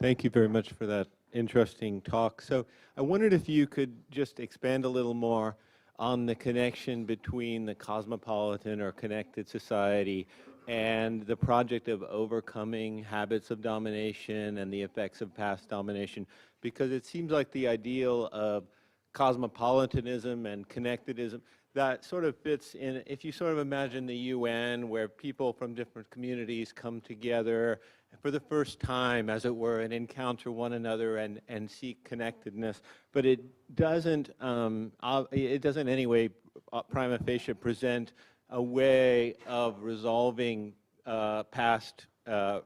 Thank you very much for that interesting talk. So I wondered if you could just expand a little more on the connection between the cosmopolitan or connected society and the project of overcoming habits of domination and the effects of past domination, because it seems like the ideal of cosmopolitanism and connectedism that sort of fits in, if you sort of imagine the UN where people from different communities come together for the first time, as it were, and encounter one another and seek connectedness, but it doesn't in any way prima facie present a way of resolving past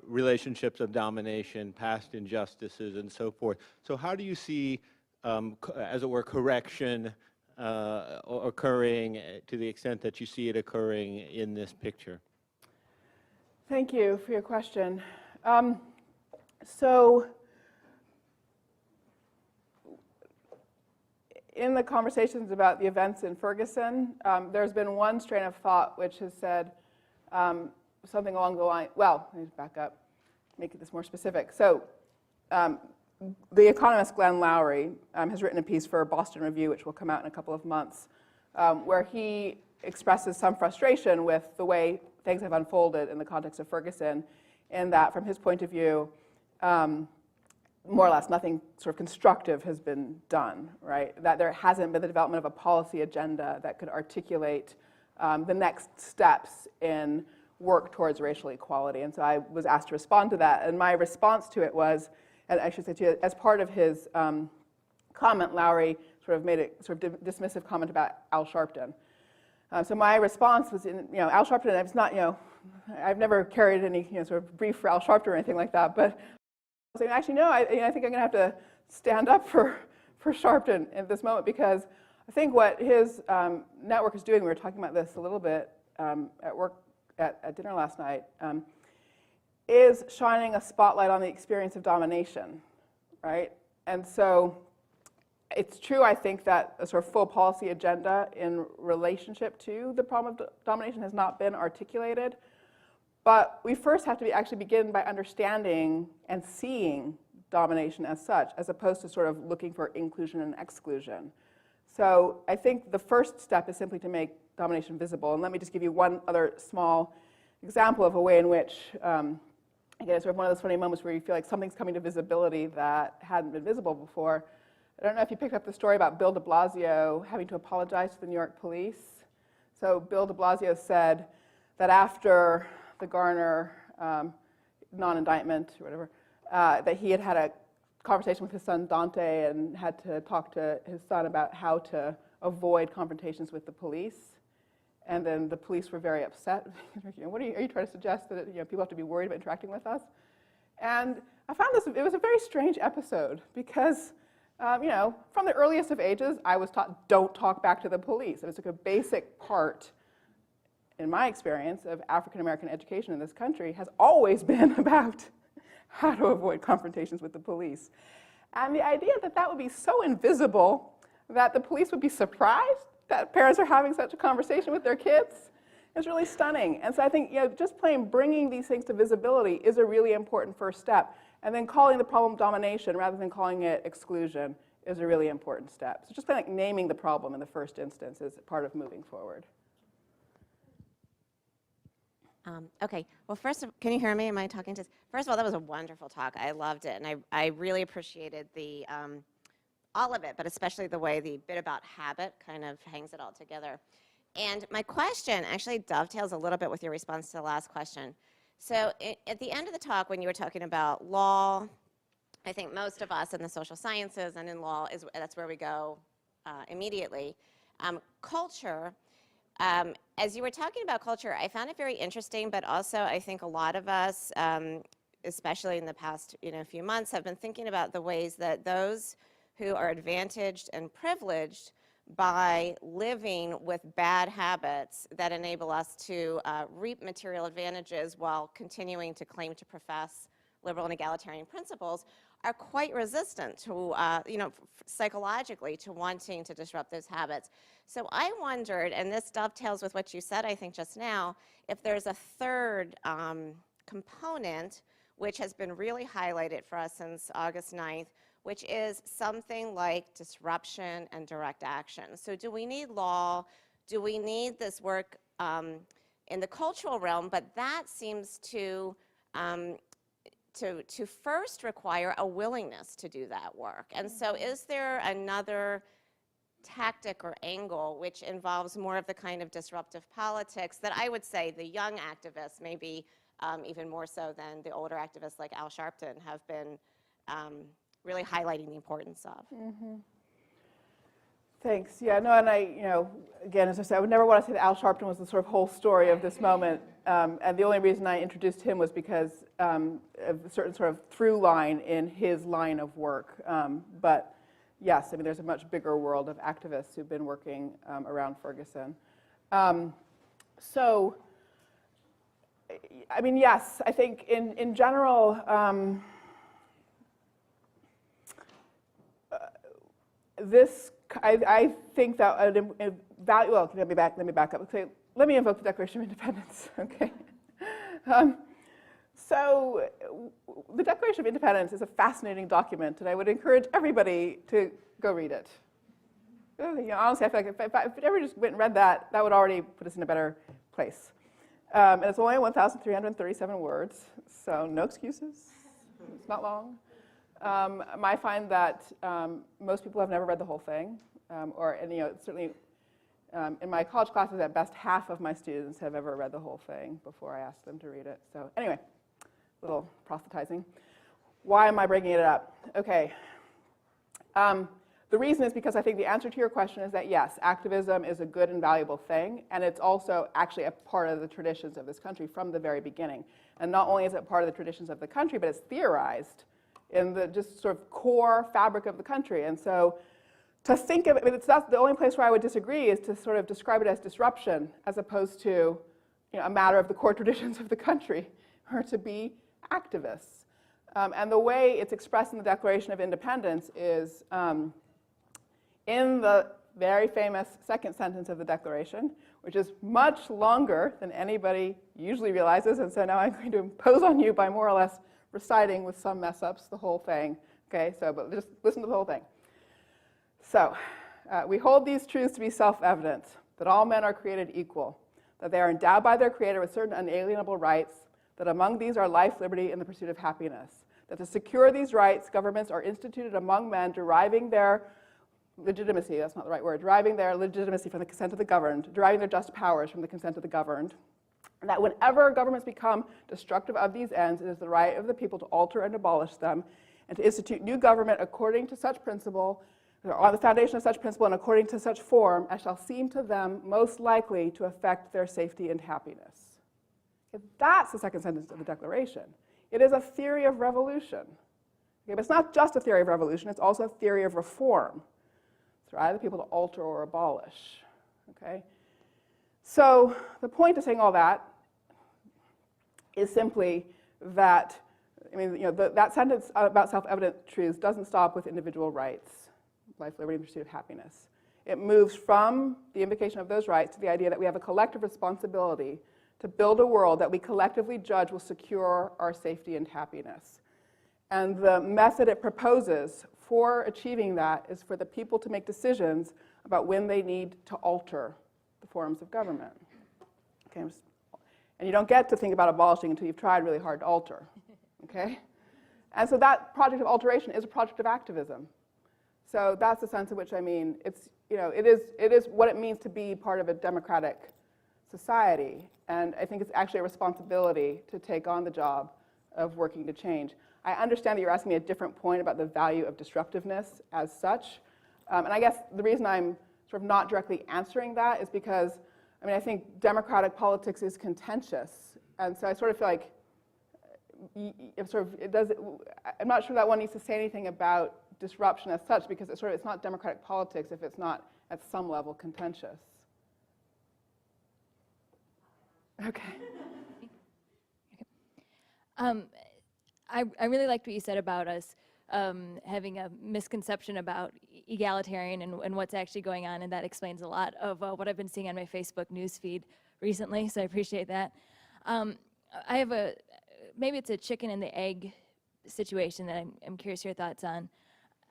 relationships of domination, past injustices, and so forth. So how do you see, as it were, correction occurring to the extent that you see it occurring in this picture? Thank you for your question. So in the conversations about the events in Ferguson, there's been one strain of thought which has said something along the line, well, let me back up, make this more specific. So the economist Glenn Loury has written a piece for Boston Review, which will come out in a couple of months, where he expresses some frustration with the way things have unfolded in the context of Ferguson, in that, from his point of view, more or less nothing sort of constructive has been done, right? That there hasn't been the development of a policy agenda that could articulate the next steps in work towards racial equality. And so I was asked to respond to that, and my response to it was, and I should say to you, as part of his comment, Loury sort of made a sort of dismissive comment about Al Sharpton. So my response was, Al Sharpton, it's not, I've never carried any sort of brief for Al Sharpton or anything like that, but I was saying, actually, no, I think I'm going to have to stand up for Sharpton at this moment, because I think what his network is doing, we were talking about this a little bit at work at dinner last night, is shining a spotlight on the experience of domination, right? And so it's true, I think, that a sort of full policy agenda in relationship to the problem of domination has not been articulated. But we first have to actually begin by understanding and seeing domination as such, as opposed to sort of looking for inclusion and exclusion. So I think the first step is simply to make domination visible. And let me just give you one other small example of a way in which, again, it's sort of one of those funny moments where you feel like something's coming to visibility that hadn't been visible before. I don't know if you picked up the story about Bill de Blasio having to apologize to the New York police. So Bill de Blasio said that after the Garner non-indictment or whatever, that he had had a conversation with his son Dante and had to talk to his son about how to avoid confrontations with the police. And then the police were very upset. What are you trying to suggest that people have to be worried about interacting with us? And I found it was a very strange episode, because from the earliest of ages, I was taught, don't talk back to the police. It was like a basic part, in my experience, of African-American education in this country has always been about how to avoid confrontations with the police. And the idea that that would be so invisible that the police would be surprised that parents are having such a conversation with their kids is really stunning. And so I think just plain bringing these things to visibility is a really important first step. And then calling the problem domination rather than calling it exclusion is a really important step. So just kind of like naming the problem in the first instance is part of moving forward. Okay, well, first, can you hear me? Am I talking to? First of all, that was a wonderful talk. I loved it, and I really appreciated the all of it, but especially the way the bit about habit kind of hangs it all together. And my question actually dovetails a little bit with your response to the last question. So at the end of the talk, when you were talking about law, I think most of us in the social sciences and in law, that's where we go immediately. Culture. As you were talking about culture, I found it very interesting, but also I think a lot of us, especially in the past few months, have been thinking about the ways that those who are advantaged and privileged by living with bad habits that enable us to reap material advantages while continuing to claim to profess liberal and egalitarian principles are quite resistant to, psychologically to wanting to disrupt those habits. So I wondered, and this dovetails with what you said, I think, just now, if there's a third component, which has been really highlighted for us since August 9th, which is something like disruption and direct action. So do we need law? Do we need this work in the cultural realm? But that seems to first require a willingness to do that work. And so is there another tactic or angle which involves more of the kind of disruptive politics that I would say the young activists, maybe even more so than the older activists like Al Sharpton, have been really highlighting the importance of? Thanks. Yeah, no, and again, as I said, I would never want to say that Al Sharpton was the sort of whole story of this moment. And the only reason I introduced him was because of a certain sort of through line in his line of work. But yes, I mean, there's a much bigger world of activists who've been working around Ferguson. So, I mean, yes, I think in general, I think that value. Well, let me back up. Okay, let me invoke the Declaration of Independence. Okay. So the Declaration of Independence is a fascinating document, and I would encourage everybody to go read it. Honestly, I feel like if it ever just went and read that, that would already put us in a better place. And it's only 1,337 words, so no excuses. It's not long. I find that most people have never read the whole thing, certainly in my college classes, at best half of my students have ever read the whole thing before I ask them to read it. So anyway, a little proselytizing. Why am I bringing it up? Okay. The reason is because I think the answer to your question is that yes, activism is a good and valuable thing, and it's also actually a part of the traditions of this country from the very beginning. And not only is it part of the traditions of the country, but it's theorized in the just sort of core fabric of the country. And so to think of it, that's the only place where I would disagree is to sort of describe it as disruption as opposed to a matter of the core traditions of the country, or to be activists. And the way it's expressed in the Declaration of Independence is in the very famous second sentence of the Declaration, which is much longer than anybody usually realizes. And so now I'm going to impose on you by more or less reciting with some mess ups the whole thing. Okay, so but just listen to the whole thing. So we hold these truths to be self-evident, that all men are created equal, that they are endowed by their Creator with certain unalienable rights, that among these are life, liberty, and the pursuit of happiness, that to secure these rights, governments are instituted among men deriving their legitimacy, that's not the right word, deriving their legitimacy from the consent of the governed, deriving their just powers from the consent of the governed, and that whenever governments become destructive of these ends, it is the right of the people to alter and abolish them, and to institute new government according to such principle, or on the foundation of such principle and according to such form as shall seem to them most likely to affect their safety and happiness. That's the second sentence of the Declaration. It is a theory of revolution. Okay, but it's not just a theory of revolution, it's also a theory of reform. It's the right of the people to alter or abolish. Okay? So the point of saying all that is simply that, that sentence about self-evident truths doesn't stop with individual rights, life, liberty, and pursuit of happiness. It moves from the invocation of those rights to the idea that we have a collective responsibility to build a world that we collectively judge will secure our safety and happiness. And the method it proposes for achieving that is for the people to make decisions about when they need to alter the forms of government. Okay, and you don't get to think about abolishing until you've tried really hard to alter. Okay? And so that project of alteration is a project of activism. So that's the sense in which it's, it is what it means to be part of a democratic society. And I think it's actually a responsibility to take on the job of working to change. I understand that you're asking me a different point about the value of disruptiveness as such. And I guess the reason I'm sort of not directly answering that is because, I think democratic politics is contentious. And so I sort of feel like I'm not sure that one needs to say anything about disruption as such, because it's not democratic politics if it's not at some level contentious. Okay. I really liked what you said about us having a misconception about egalitarian and what's actually going on, and that explains a lot of what I've been seeing on my Facebook newsfeed recently, so I appreciate that. I have a maybe it's a chicken and the egg situation that I'm curious your thoughts on.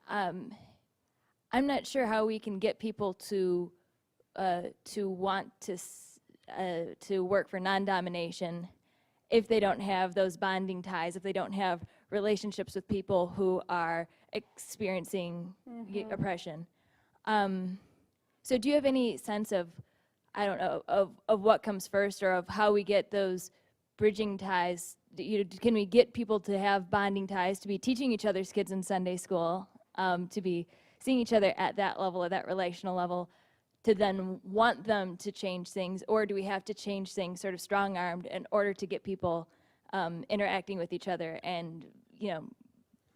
I'm not sure how we can get people to want to work for non-domination if they don't have those bonding ties, if they don't have relationships with people who are experiencing oppression. So do you have any sense of, I don't know, of what comes first, or of how we get those bridging ties? Can we get people to have bonding ties, to be teaching each other's kids in Sunday school, to be seeing each other at that level, at that relational level, to then want them to change things? Or do we have to change things sort of strong-armed in order to get people interacting with each other and,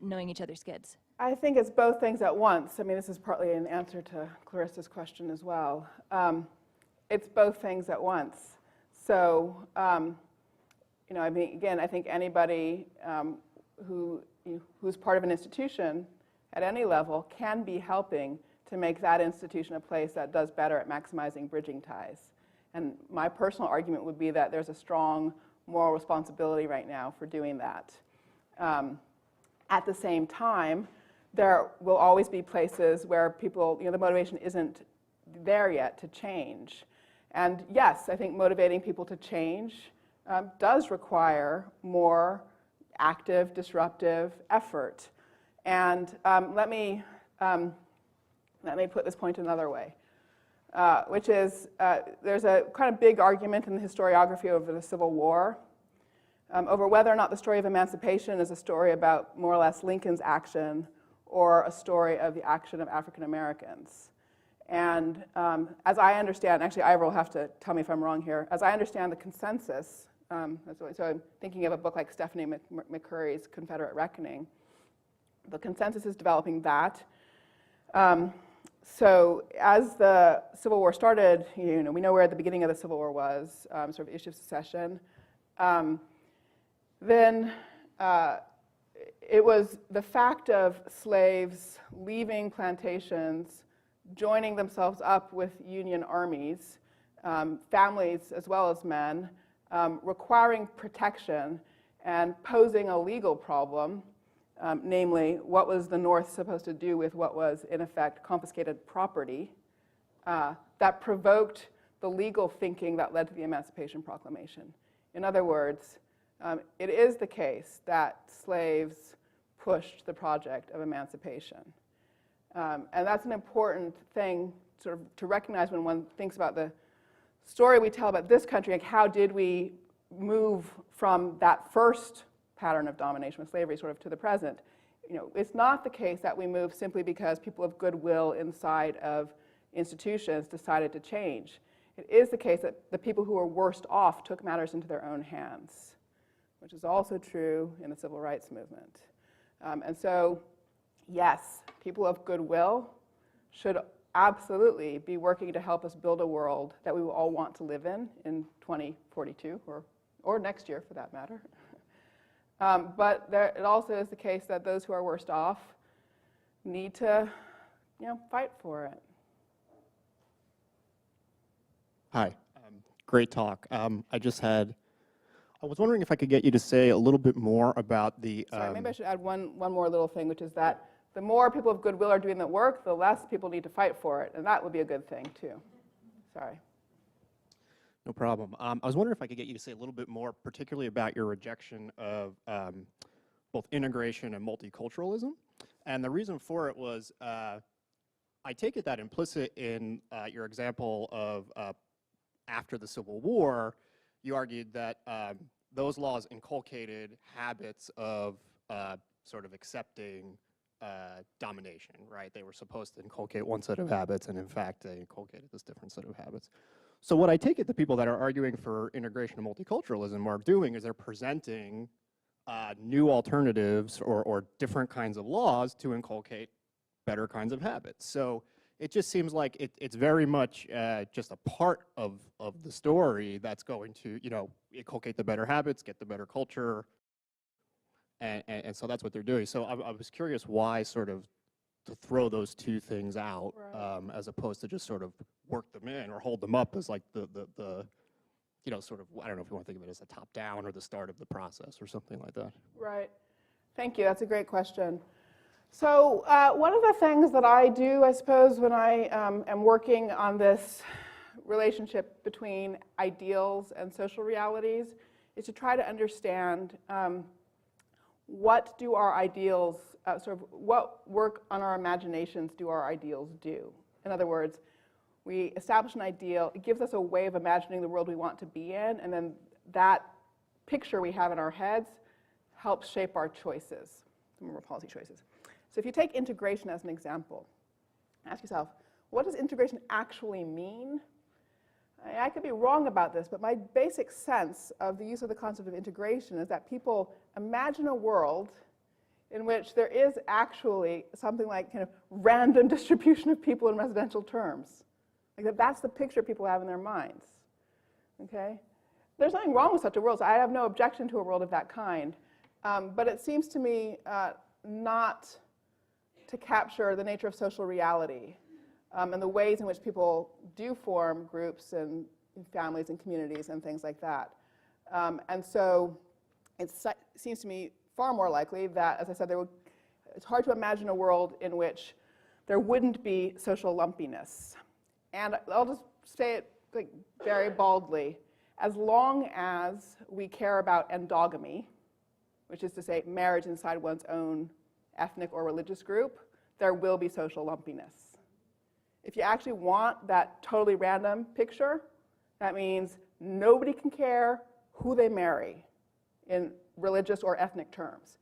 knowing each other's kids? I think it's both things at once. I mean, this is partly an answer to Clarissa's question as well. It's both things at once. So, I mean, again, I think anybody who's part of an institution at any level can be helping to make that institution a place that does better at maximizing bridging ties. And my personal argument would be that there's a strong moral responsibility right now for doing that. At the same time, there will always be places where people, the motivation isn't there yet to change. And yes, I think motivating people to change does require more active, disruptive effort. And let me put this point another way, which is there's a kind of big argument in the historiography over the Civil War over whether or not the story of emancipation is a story about more or less Lincoln's action or a story of the action of African Americans. And as I understand, actually Ivor will have to tell me if I'm wrong here, as I understand the consensus, so I'm thinking of a book like Stephanie McCurry's Confederate Reckoning, the consensus is developing that. So as the Civil War started, we know where the beginning of the Civil War was, sort of issue of secession. Then it was the fact of slaves leaving plantations, joining themselves up with Union armies, families as well as men, requiring protection and posing a legal problem, namely, what was the North supposed to do with what was, in effect, confiscated property, that provoked the legal thinking that led to the Emancipation Proclamation. In other words, it is the case that slaves pushed the project of emancipation. And that's an important thing sort of to recognize when one thinks about the story we tell about this country, like how did we move from that first pattern of domination with slavery sort of to the present. It's not the case that we move simply because people of goodwill inside of institutions decided to change. It is the case that the people who were worst off took matters into their own hands, which is also true in the civil rights movement. And so, yes, people of goodwill should absolutely be working to help us build a world that we will all want to live in 2042, or next year for that matter. But it also is the case that those who are worst off need to, fight for it. Hi, great talk. I was wondering if I could get you to say a little bit more about the. Sorry, maybe I should add one more little thing, which is that the more people of goodwill are doing the work, the less people need to fight for it, and that would be a good thing too. Sorry. No problem. I was wondering if I could get you to say a little bit more, particularly about your rejection of both integration and multiculturalism. And the reason for it was, I take it that implicit in your example of after the Civil War, you argued that those laws inculcated habits of sort of accepting domination, right? They were supposed to inculcate one set of habits, and in fact, they inculcated this different set of habits. So what I take it the people that are arguing for integration and multiculturalism are doing is they're presenting new alternatives or different kinds of laws to inculcate better kinds of habits. So it just seems like it's very much just a part of the story that's going to, inculcate the better habits, get the better culture, and so that's what they're doing. So I was curious why sort of to throw those two things out, right, as opposed to just sort of work them in or hold them up as like the you know, sort of, I don't know if you want to think of it as a top-down or the start of the process or something like that. Right. Thank you. That's a great question. So one of the things that I do, I suppose, when I am working on this relationship between ideals and social realities is to try to understand what do our ideals, what work on our imaginations do our ideals do? In other words, we establish an ideal, it gives us a way of imagining the world we want to be in, and then that picture we have in our heads helps shape our choices, some of our policy choices. So if you take integration as an example, ask yourself, what does integration actually mean? I could be wrong about this, but my basic sense of the use of the concept of integration is that people imagine a world in which there is actually something like kind of random distribution of people in residential terms. Like that's the picture people have in their minds. Okay? There's nothing wrong with such a world, so I have no objection to a world of that kind. But it seems to me not to capture the nature of social reality and the ways in which people do form groups and families and communities and things like that. And so it seems to me far more likely that, as I said, it's hard to imagine a world in which there wouldn't be social lumpiness. And I'll just say it like very baldly. As long as we care about endogamy, which is to say marriage inside one's own ethnic or religious group, there will be social lumpiness. If you actually want that totally random picture, that means nobody can care who they marry in religious or ethnic terms.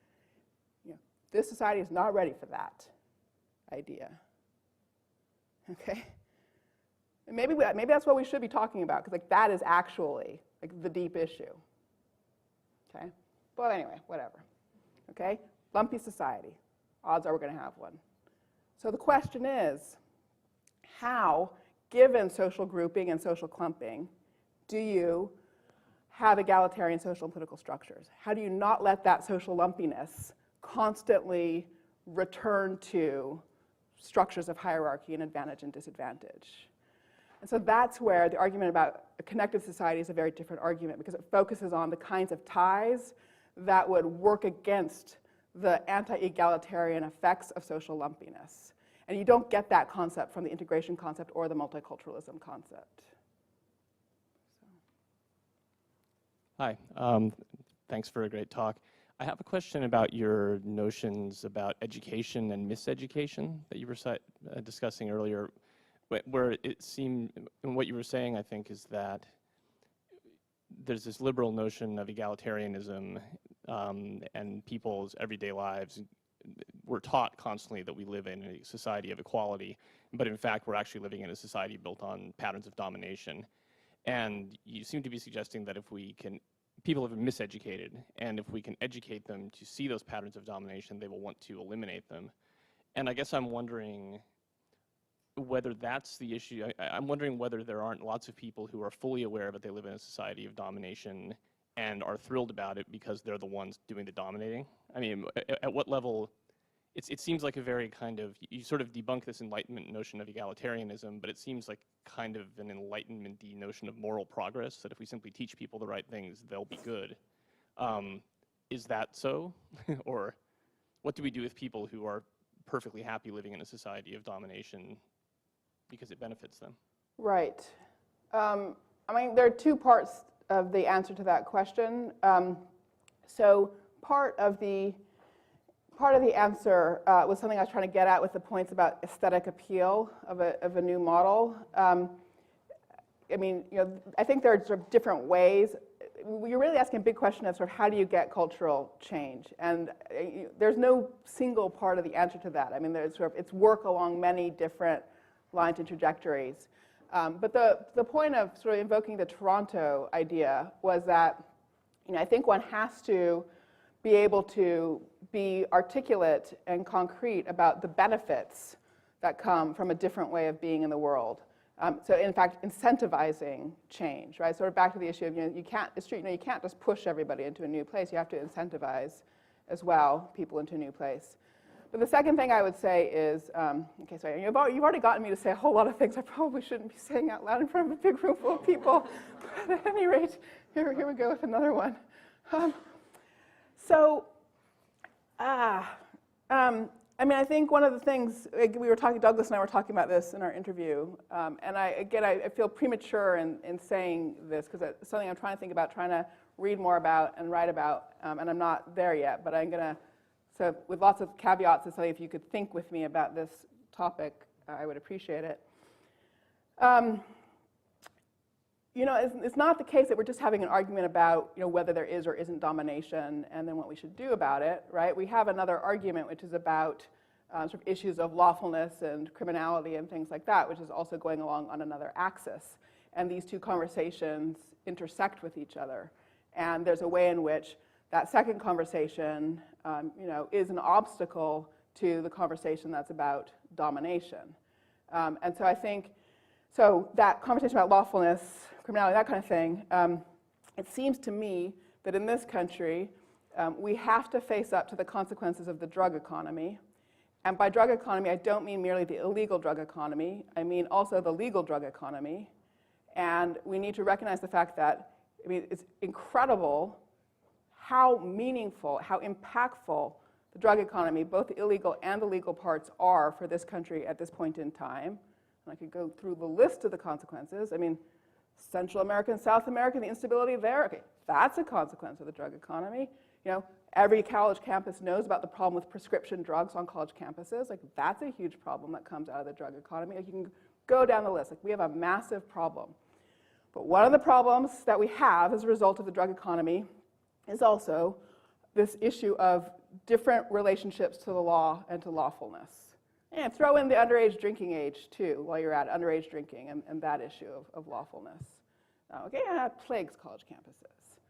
You know, this society is not ready for that idea. Okay? And maybe that's what we should be talking about, because like that is actually like the deep issue. Okay? But anyway, whatever. Okay? Lumpy society. Odds are we're going to have one. So the question is, how, given social grouping and social clumping, do you have egalitarian social and political structures? How do you not let that social lumpiness constantly return to structures of hierarchy and advantage and disadvantage? And so that's where the argument about a connected society is a very different argument, because it focuses on the kinds of ties that would work against the anti-egalitarian effects of social lumpiness. And you don't get that concept from the integration concept or the multiculturalism concept. Hi, thanks for a great talk. I have a question about your notions about education and miseducation that you were discussing earlier, where it seemed, and what you were saying, I think, is that there's this liberal notion of egalitarianism and people's everyday lives. We're taught constantly that we live in a society of equality, but in fact, we're actually living in a society built on patterns of domination. And you seem to be suggesting that if we can, people have been miseducated, and if we can educate them to see those patterns of domination, they will want to eliminate them. And I guess I'm wondering whether that's the issue. I'm wondering whether there aren't lots of people who are fully aware that they live in a society of domination and are thrilled about it because they're the ones doing the dominating. I mean, at what level, it seems like a very kind of, you sort of debunk this Enlightenment notion of egalitarianism, but it seems like kind of an Enlightenment-y notion of moral progress, that if we simply teach people the right things, they'll be good. Is that so? Or what do we do with people who are perfectly happy living in a society of domination because it benefits them? Right. I mean, there are two parts of the answer to that question. So part of the answer was something I was trying to get at with the points about aesthetic appeal of a new model. I mean, you know, I think there are sort of different ways. You're really asking a big question of sort of how do you get cultural change, and there's no single part of the answer to that. I mean, there's sort of, it's work along many different lines and trajectories. But the point of sort of invoking the Toronto idea was that, you know, I think one has to be able to be articulate and concrete about the benefits that come from a different way of being in the world. So in fact, incentivizing change, right? Sort of back to the issue of, you know, you can't just push everybody into a new place. You have to incentivize as well people into a new place. But the second thing I would say is, okay, sorry, you've already gotten me to say a whole lot of things I probably shouldn't be saying out loud in front of a big room full of people. But at any rate, here we go with another one. I mean, I think one of the things, we were talking, Douglas and I were talking about this in our interview, and I feel premature in saying this, because it's something I'm trying to think about, trying to read more about and write about, and I'm not there yet, but I'm going to, so with lots of caveats, to say if you could think with me about this topic, I would appreciate it. You know, it's not the case that we're just having an argument about, you know, whether there is or isn't domination and then what we should do about it, right? We have another argument, which is about sort of issues of lawfulness and criminality and things like that, which is also going along on another axis. And these two conversations intersect with each other. And there's a way in which that second conversation, you know, is an obstacle to the conversation that's about domination. And so I think, so that conversation about lawfulness, criminality, that kind of thing, it seems to me that in this country, we have to face up to the consequences of the drug economy. And by drug economy, I don't mean merely the illegal drug economy. I mean also the legal drug economy. And we need to recognize the fact that, I mean, it's incredible how meaningful, how impactful the drug economy, both the illegal and the legal parts, are for this country at this point in time. And I could go through the list of the consequences. I mean, Central America and South America, the instability there, okay, that's a consequence of the drug economy. You know, every college campus knows about the problem with prescription drugs on college campuses. Like, that's a huge problem that comes out of the drug economy. Like, you can go down the list. Like, we have a massive problem. But one of the problems that we have as a result of the drug economy is also this issue of different relationships to the law and to lawfulness. And throw in the underage drinking age, too, while you're at underage drinking and that issue of lawfulness. Okay, and that plagues college campuses.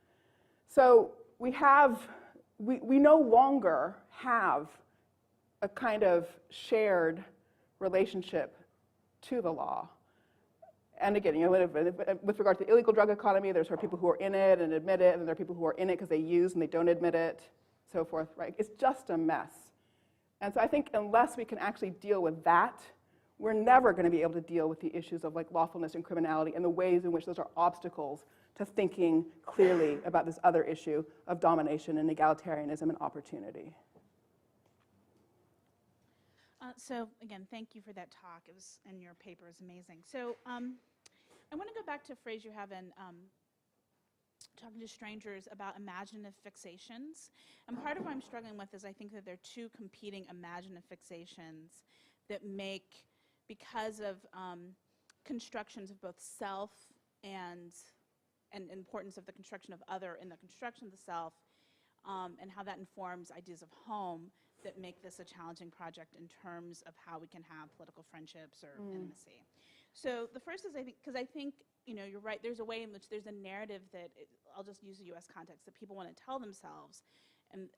So we no longer have a kind of shared relationship to the law. And again, you know, with regard to the illegal drug economy, there's sort of people who are in it and admit it, and there are people who are in it because they use and they don't admit it, so forth, right? It's just a mess. And so I think unless we can actually deal with that, we're never going to be able to deal with the issues of like lawfulness and criminality and the ways in which those are obstacles to thinking clearly about this other issue of domination and egalitarianism and opportunity. So again, thank you for that talk. It was, and your paper is amazing. So I want to go back to a phrase you have in talking to strangers about imaginative fixations. And part of what I'm struggling with is I think that there are two competing imaginative fixations that make, because of constructions of both self and importance of the construction of other in the construction of the self, and how that informs ideas of home, that make this a challenging project in terms of how we can have political friendships or intimacy. So the first is, because I think, you know, you're right, there's a way in which there's a narrative that, I'll just use the US context, that people want to tell themselves, and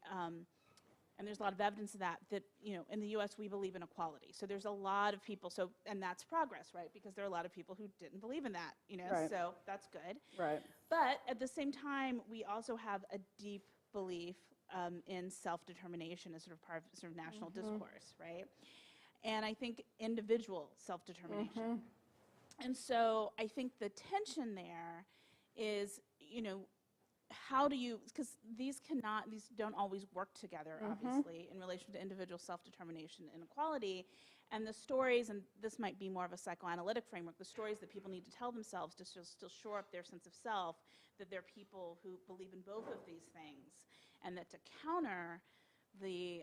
there's a lot of evidence of that, you know, in the US we believe in equality. So there's a lot of people, and that's progress, right? Because there are a lot of people who didn't believe in that, you know, right. So that's good. Right. But at the same time, we also have a deep belief in self-determination as sort of part of sort of national discourse, right? And I think individual self-determination. And so I think the tension there is, you know, how do you, because these don't always work together, obviously, in relation to individual self-determination and equality. And the stories, and this might be more of a psychoanalytic framework, the stories that people need to tell themselves to still shore up their sense of self, that they're people who believe in both of these things, and that to counter the,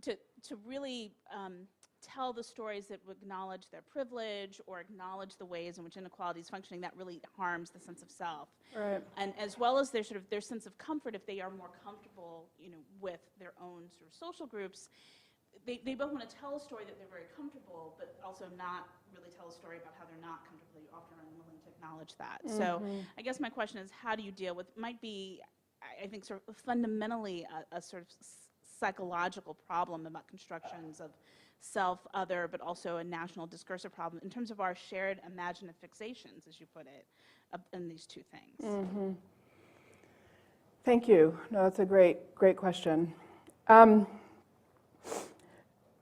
to really tell the stories that would acknowledge their privilege or acknowledge the ways in which inequality is functioning, that really harms the sense of self. Right. And as well as their sense of comfort, if they are more comfortable, you know, with their own sort of social groups, they both want to tell a story that they're very comfortable, but also not really tell a story about how they're not comfortable. You often are unwilling to acknowledge that. So I guess my question is, how do you deal with, might be, I think, sort of fundamentally a sort of psychological problem about constructions of self, other, but also a national discursive problem in terms of our shared imaginative fixations, as you put it, in these two things. Thank you. No, that's a great question.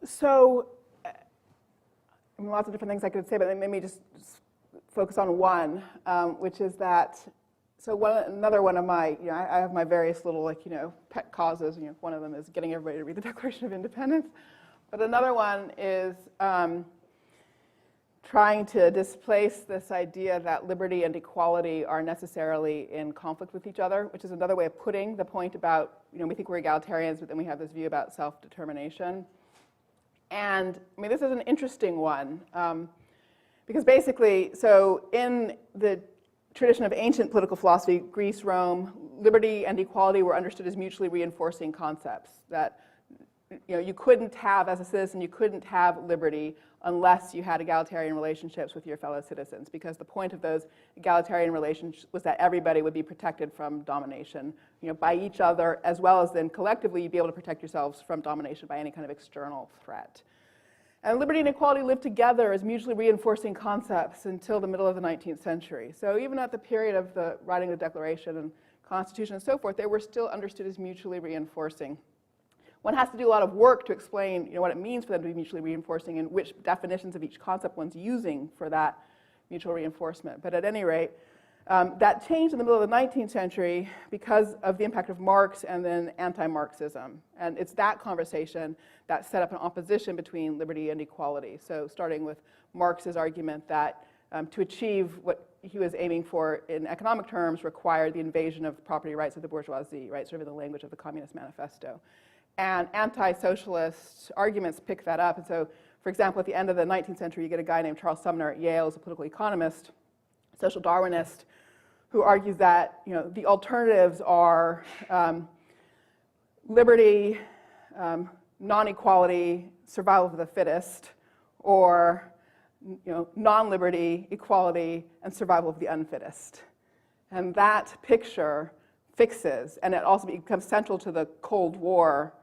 So, I mean, lots of different things I could say, but let me just focus on one, which is that, so another one of my, I have my various little, pet causes. One of them is getting everybody to read the Declaration of Independence. But another one is trying to displace this idea that liberty and equality are necessarily in conflict with each other, which is another way of putting the point about, we think we're egalitarians, but then we have this view about self-determination. And I mean, this is an interesting one, because basically, so in the tradition of ancient political philosophy, Greece, Rome, liberty and equality were understood as mutually reinforcing concepts. That you couldn't have, as a citizen, you couldn't have liberty unless you had egalitarian relationships with your fellow citizens, because the point of those egalitarian relations was that everybody would be protected from domination, by each other, as well as then collectively you'd be able to protect yourselves from domination by any kind of external threat. And liberty and equality lived together as mutually reinforcing concepts until the middle of the 19th century. So even at the period of the writing of the Declaration and Constitution and so forth, they were still understood as mutually reinforcing. One has to do a lot of work to explain what it means for them to be mutually reinforcing and which definitions of each concept one's using for that mutual reinforcement. But at any rate, that changed in the middle of the 19th century because of the impact of Marx and then anti-Marxism. And it's that conversation that set up an opposition between liberty and equality. So starting with Marx's argument that to achieve what he was aiming for in economic terms required the invasion of property rights of the bourgeoisie, right, sort of in the language of the Communist Manifesto. And anti-socialist arguments pick that up. And so, for example, at the end of the 19th century, you get a guy named Charles Sumner at Yale, who's a political economist, social Darwinist, who argues that the alternatives are liberty, non-equality, survival of the fittest, or non-liberty, equality, and survival of the unfittest. And that picture fixes, and it also becomes central to the Cold War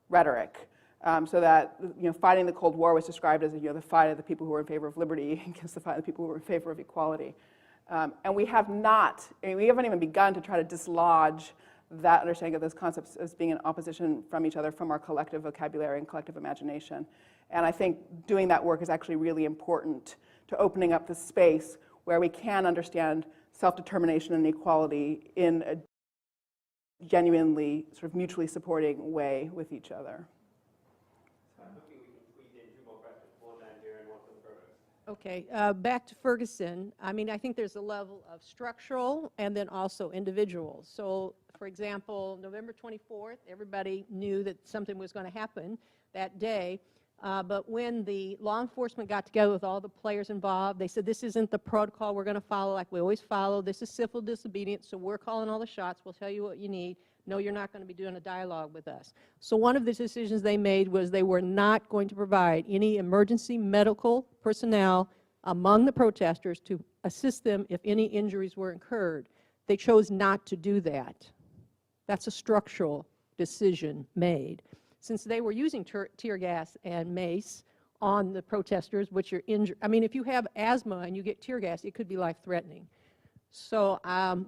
rhetoric. So that fighting the Cold War was described as the fight of the people who were in favor of liberty against the fight of the people who were in favor of equality. And we haven't even begun to try to dislodge that understanding of those concepts as being in opposition from each other from our collective vocabulary and collective imagination. And I think doing that work is actually really important to opening up the space where we can understand self-determination and equality in a genuinely sort of mutually supporting way with each other. Okay, back to Ferguson. I mean, I think there's a level of structural and then also individual. So, for example, November 24th, everybody knew that something was going to happen that day. But when the law enforcement got together with all the players involved, they said, this isn't the protocol we're going to follow like we always follow. This is civil disobedience, so we're calling all the shots. We'll tell you what you need. No, you're not going to be doing a dialogue with us. So one of the decisions they made was they were not going to provide any emergency medical personnel among the protesters to assist them if any injuries were incurred. They chose not to do that. That's a structural decision made. Since they were using tear gas and mace on the protesters, which are injured. I mean, if you have asthma and you get tear gas, it could be life-threatening. So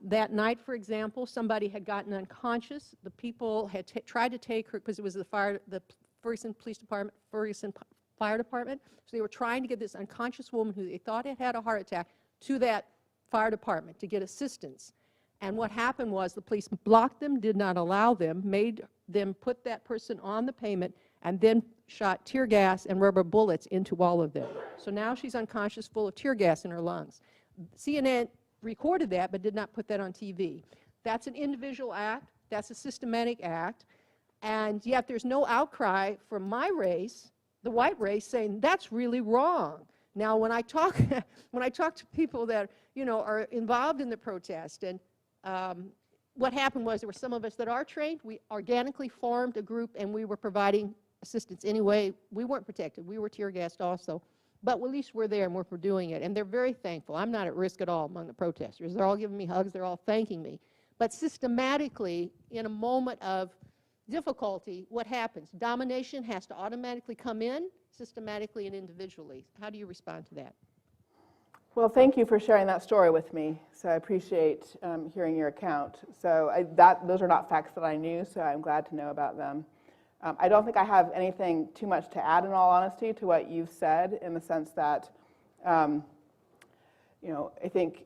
that night, for example, somebody had gotten unconscious. The people had tried to take her, because it was the Ferguson Police Department, Ferguson Fire Department. So they were trying to get this unconscious woman who they thought had had a heart attack to that fire department to get assistance. And what happened was the police blocked them, did not allow them, made them put that person on the pavement, and then shot tear gas and rubber bullets into all of them. So now she's unconscious, full of tear gas in her lungs. CNN recorded that, but did not put that on TV. That's an individual act. That's a systematic act. And yet there's no outcry from my race, the white race, saying that's really wrong. Now, when I talk to people that are involved in the protest, and what happened was there were some of us that are trained. We organically formed a group, and we were providing assistance anyway. We weren't protected. We were tear gassed also. But at least we're there and we're doing it. And they're very thankful. I'm not at risk at all among the protesters. They're all giving me hugs. They're all thanking me. But systematically, in a moment of difficulty, what happens? Domination has to automatically come in, systematically and individually. How do you respond to that? Well, thank you for sharing that story with me. So I appreciate hearing your account. So those are not facts that I knew, so I'm glad to know about them. I don't think I have anything too much to add, in all honesty, to what you've said, in the sense that, I think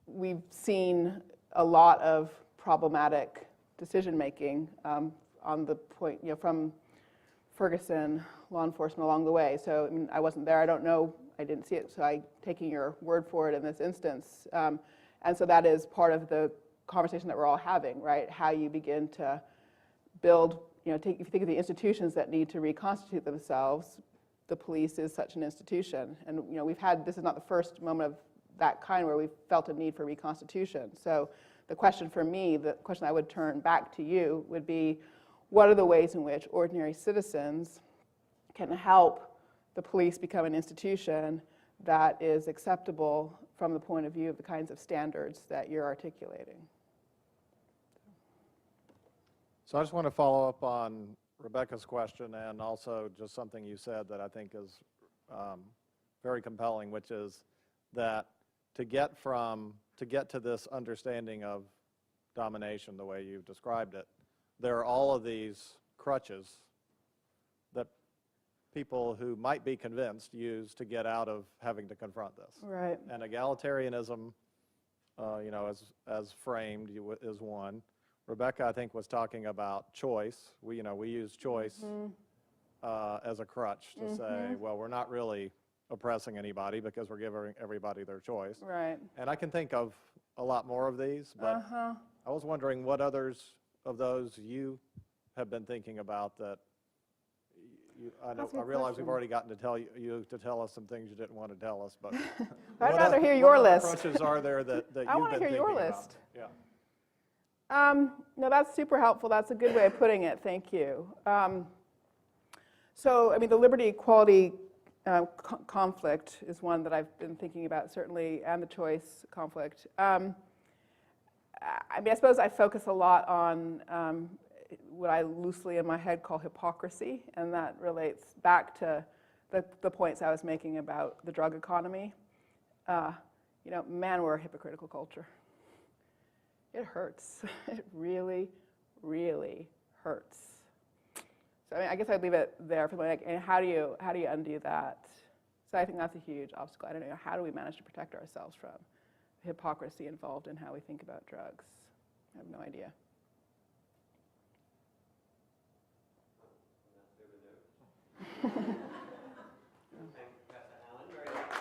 we've seen a lot of problematic decision-making on the point, from Ferguson, law enforcement along the way. So I mean, I wasn't there, I don't know, I didn't see it, so I'm taking your word for it in this instance. And so that is part of the conversation that we're all having, right? How you begin to build, if you think of the institutions that need to reconstitute themselves, the police is such an institution. And we've had, this is not the first moment of that kind where we've felt a need for reconstitution. So the question for me, the question I would turn back to you would be, what are the ways in which ordinary citizens can help the police become an institution that is acceptable from the point of view of the kinds of standards that you're articulating? So I just want to follow up on Rebecca's question, and also just something you said that I think is very compelling, which is that to get to this understanding of domination the way you've described it, there are all of these crutches that people who might be convinced use to get out of having to confront this. Right. And egalitarianism, as framed, is one. Rebecca, I think, was talking about choice. We use choice as a crutch to say, well, we're not really oppressing anybody because we're giving everybody their choice. Right. And I can think of a lot more of these, but I was wondering what others of those you have been thinking about that I realize we've already gotten to tell you to tell us some things you didn't want to tell us, but I'd rather hear your list. What crutches are there that you've been thinking about? I want to hear your list. Yeah. No, that's super helpful. That's a good way of putting it. Thank you. So, I mean, the liberty equality conflict is one that I've been thinking about, certainly, and the choice conflict. I mean, I suppose I focus a lot on what I loosely in my head call hypocrisy, and that relates back to the points I was making about the drug economy. Man, we're a hypocritical culture. It hurts. It really, really hurts. So I mean, I guess I'd leave it there for like, and how do you undo that? So I think that's a huge obstacle. I don't know, how do we manage to protect ourselves from the hypocrisy involved in how we think about drugs? I have no idea.